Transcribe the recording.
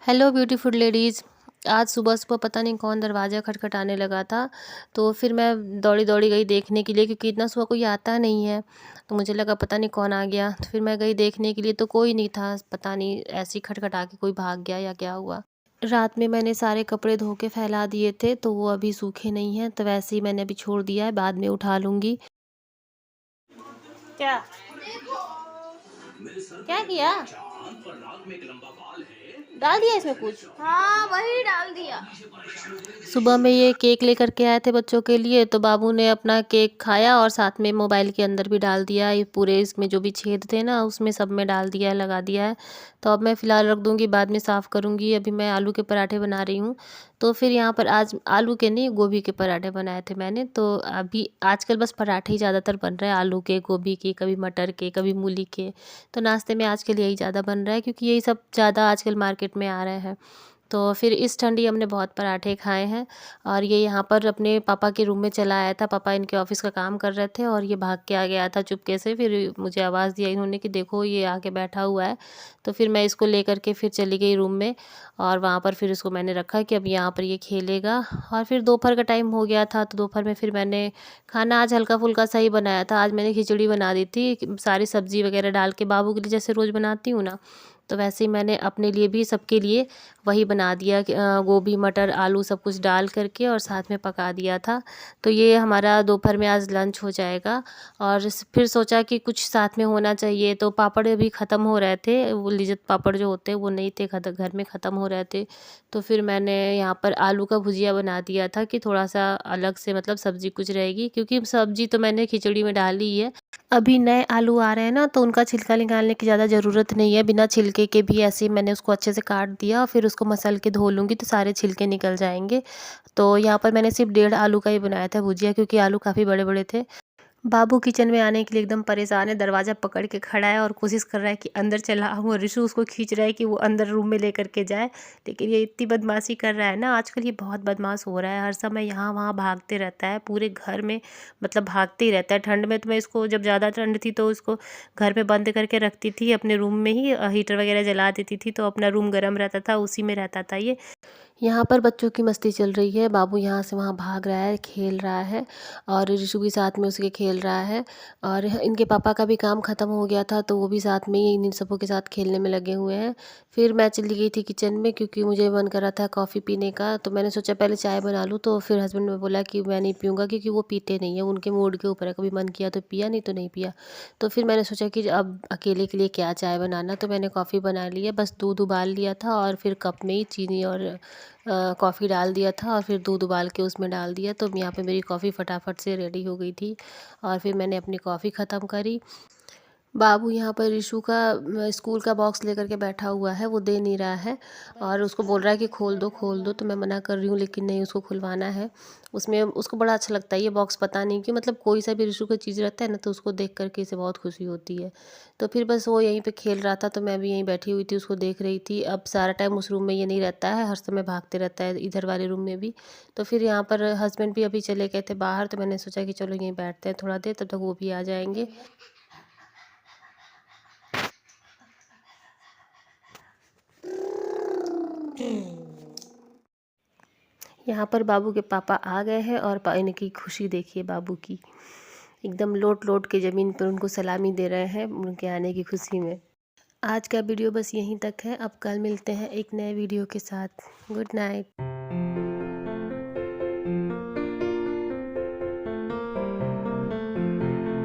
Hello beautiful ladies. आज सुबह-सुबह पता नहीं कौन दरवाज़ा खटखटाने लगा था, तो फिर मैं दौड़ी-दौड़ी गई देखने के लिए क्योंकि इतना सुबह कोई आता नहीं है। तो मुझे लगा पता नहीं कौन आ गया, तो फिर मैं गई देखने के लिए तो कोई नहीं था, पता नहीं ऐसे ही खटखटा के कोई भाग गया या क्या हुआ। रात में मैंने सारे कपड़े धो के फैला दिए थे, तो वो अभी सूखे नहीं हैं, तो वैसे ही मैंने अभी छोड़ दिया है, बाद में उठा लूँगी। क्या? क्या किया? डाल दिया इसमें कुछ? हाँ वही डाल दिया। सुबह में ये केक लेकर के आए थे बच्चों के लिए, तो बाबू ने अपना केक खाया और साथ में मोबाइल के अंदर भी डाल दिया। ये पूरे इसमें जो भी छेद थे ना उसमें सब में डाल दिया है, लगा दिया है। तो अब मैं फ़िलहाल रख दूँगी, बाद में साफ़ करूँगी। अभी मैं आलू के पराठे बना रही हूँ। तो फिर यहाँ पर आज आलू के नहीं, गोभी के पराठे बनाए थे मैंने। तो अभी आजकल बस पराठे ही ज़्यादातर बन रहे हैं, आलू के, गोभी के, कभी मटर के, कभी मूली के। तो नाश्ते में आजकल यही ज़्यादा बन रहा है क्योंकि यही सब ज़्यादा आजकल मार्केट में आ रहे हैं। तो फिर इस ठंडी हमने बहुत पराठे खाए हैं। और ये यहाँ पर अपने पापा के रूम में चला आया था। पापा इनके ऑफ़िस का काम कर रहे थे और ये भाग के आ गया था चुपके से। फिर मुझे आवाज़ दिया इन्होंने कि देखो ये आके बैठा हुआ है। तो फिर मैं इसको लेकर के फिर चली गई रूम में और वहाँ पर फिर इसको मैंने रखा कि अब यहाँ पर ये खेलेगा। और फिर दोपहर का टाइम हो गया था, तो दोपहर में फिर मैंने खाना आज हल्का-फुल्का सा ही बनाया था। आज मैंने खिचड़ी बना दी थी, सारी सब्ज़ी वग़ैरह डाल के, बाबू के लिए जैसे रोज़ बनाती हूँ ना, तो वैसे ही मैंने अपने लिए भी सबके लिए वही बना दिया कि गोभी, मटर, आलू सब कुछ डाल करके और साथ में पका दिया था। तो ये हमारा दोपहर में आज लंच हो जाएगा। और फिर सोचा कि कुछ साथ में होना चाहिए, तो पापड़ अभी ख़त्म हो रहे थे, वो लिज्जत पापड़ जो होते हैं वो नहीं थे, घर में ख़त्म हो रहे थे। तो फिर मैंने यहाँ पर आलू का भुजिया बना दिया था कि थोड़ा-सा अलग से, मतलब सब्ज़ी कुछ रहेगी क्योंकि सब्ज़ी तो मैंने खिचड़ी में डाली ही है। अभी नए आलू आ रहे हैं ना, तो उनका छिलका निकालने की ज़्यादा ज़रूरत नहीं है। बिना छिलके के भी ऐसे ही मैंने उसको अच्छे से काट दिया, फिर उसको मसल के धो लूँगी तो सारे छिलके निकल जाएँगे। तो यहाँ पर मैंने सिर्फ़ डेढ़ आलू का ही बनाया था भुजिया क्योंकि आलू काफ़ी बड़े-बड़े थे। बाबू किचन में आने के लिए एकदम परेशान है, दरवाज़ा पकड़ के खड़ा है और कोशिश कर रहा है कि अंदर चला आऊँ, और ऋषु उसको खींच रहा है कि वो अंदर रूम में लेकर के जाए। लेकिन ये इतनी बदमाशी कर रहा है ना, आजकल ये बहुत बदमाश हो रहा है, हर समय यहाँ-वहाँ भागते रहता है, पूरे घर में मतलब भागते ही रहता है। ठंड में तो मैं इसको, जब ज़्यादा ठंड थी तो इसको घर में बंद करके रखती थी, अपने रूम में ही हीटर वगैरह जला देती थी, तो अपना रूम गर्म रहता था, उसी में रहता था ये। यहाँ पर बच्चों की मस्ती चल रही है, बाबू यहाँ से वहाँ भाग रहा है, खेल रहा है और ऋषु भी साथ में उसके खेल रहा है। और इनके पापा का भी काम ख़त्म हो गया था, तो वो भी साथ में ही इन सबों के साथ खेलने में लगे हुए हैं। फिर मैं चली गई थी किचन में क्योंकि मुझे मन कर रहा था कॉफ़ी पीने का, तो मैंने सोचा पहले चाय बना लूँ। तो फिर हस्बैंड ने बोला कि मैं नहीं पीऊँगा क्योंकि वो पीते नहीं हैं, उनके मूड के ऊपर है, कभी मन किया तो पिया, नहीं तो नहीं पिया। तो फिर मैंने सोचा कि अब अकेले के लिए क्या चाय बनाना, तो मैंने कॉफ़ी बना ली है, बस दूध उबाल लिया था और फिर कप में ही चीनी और कॉफ़ी डाल दिया था और फिर दूध उबाल के उसमें डाल दिया, तो यहाँ पे मेरी कॉफ़ी फटाफट से रेडी हो गई थी। और फिर मैंने अपनी कॉफ़ी ख़त्म करी। बाबू यहाँ पर ऋषु का स्कूल का बॉक्स लेकर के बैठा हुआ है, वो दे नहीं रहा है और उसको बोल रहा है कि खोल दो, तो मैं मना कर रही हूँ लेकिन नहीं, उसको खुलवाना है। उसमें उसको बड़ा अच्छा लगता है ये बॉक्स, पता नहीं क्यों, मतलब कोई सा भी ऋषु का चीज़ रहता है ना तो उसको देख कर के इसे बहुत खुशी होती है। तो फिर बस वो यहीं पे खेल रहा था, तो मैं भी यहीं बैठी हुई थी, उसको देख रही थी। अब सारा टाइम उस रूम में ये नहीं रहता है, हर समय भागते रहता है इधर वाले रूम में भी। तो फिर यहाँ पर हस्बैंड भी अभी चले गए थे बाहर, तो मैंने सोचा कि चलो यहीं बैठते हैं थोड़ा देर, तब तक वो भी आ जाएंगे। यहाँ पर बाबू के पापा आ गए हैं और इनकी खुशी देखिए बाबू की, एकदम लोट-लोट के ज़मीन पर उनको सलामी दे रहे हैं उनके आने की खुशी में। आज का वीडियो बस यहीं तक है, अब कल मिलते हैं एक नए वीडियो के साथ। Good night.